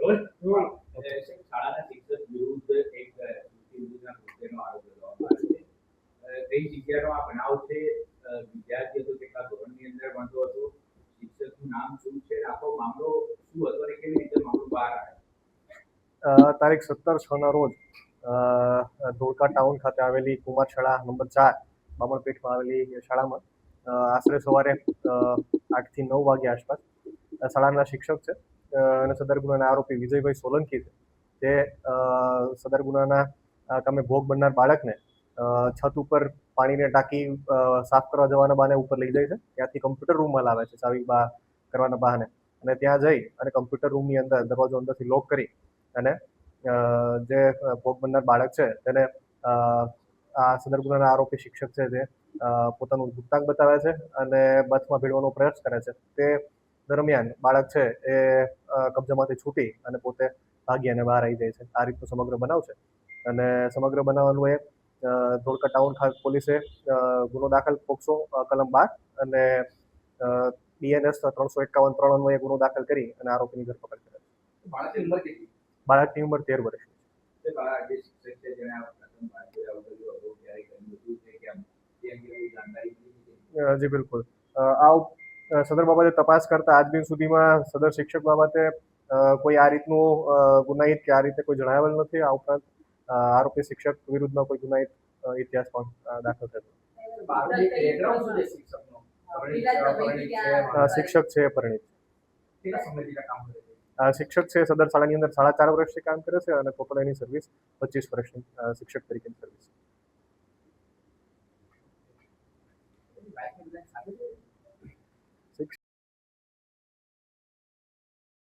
શાળાના શિક્ષક વિરુદ્ધ એક વિરુદ્ધના કૃત્યનો આરોપ લગાવવામાં આવ્યો છે. કઈ જગ્યાનો આ બનાવ છે? વિદ્યાર્થી હતો કેટલા ધોરણની અંદર ભણતો હતો? શિક્ષકનું નામ શું છે? આખો મામલો શું હતો અને કેવી રીતે મામલો બહાર આવ્યો? તારીખ 17/6 રોજ ધોળકા ટાઉન ખાતે આવેલી કુમાર શાળા નંબર 4 બામણપેટમાં આવેલી શાળામાં આશરે સવારે 8 થી 9 વાગ્યા આસપાસ શાળાના શિક્ષક છે અને સદર ગુનાના આરોપી વિજયભાઈ સોલંકી છે તે સદર ગુનાના કામે ભોગ બનનાર બાળકને છત ઉપર પાણીની ટાંકી સાફ કરવા જવાના બહાને ઉપર લઈ જાય છે. ત્યાંથી કમ્પ્યુટર રૂમમાં લાવે છે ચાવી કરવાના બહાને, અને ત્યાં જઈ અને કમ્પ્યુટર રૂમની અંદર દરવાજો અંદરથી લોક કરી અને જે ભોગ બનનાર બાળક છે તેને આ સદર ગુનાના આરોપી શિક્ષક છે તે પોતાનું ગુપ્તાંગ બતાવે છે અને બથમાં ભીડવાનો પ્રયાસ કરે છે. તે દરમિયાન બાળક છે એ કબજામાંથી છૂટી અને પોતે ભાગી અને બહાર આવી જાય છે. આ રીતનો સમગ્ર બનાવ છે અને સમગ્ર બનાવ અન્વયે ધોળકા ટાઉન પોલીસે ગુનો દાખલ પોક્સો કલમ 12 અને BNS 351 અન્વયે ગુનો દાખલ કરી અને આરોપીની ધરપકડ કરે છે. બાળકની ઉંમર 13 વર્ષની છે. જી બિલકુલ. સદર બાબતે તપાસ કરતા આજ દિન સુધીમાં સદર શિક્ષક બાબતે કોઈ આ રીતનું ગુનાહિત કે આ રીતે કોઈ જણાવેલ નથી. આ ઉપરાંત આરોપી શિક્ષક વિરુદ્ધનો કોઈ ગુનાહિત ઇતિહાસ પણ દાખલ થયો. શિક્ષક છે પરિણીત. શિક્ષક છે સદર શાળાની અંદર 4.5 વર્ષથી કામ કરે છે અને ટોટલ એની સર્વિસ 25 વર્ષની શિક્ષક તરીકેની સર્વિસ.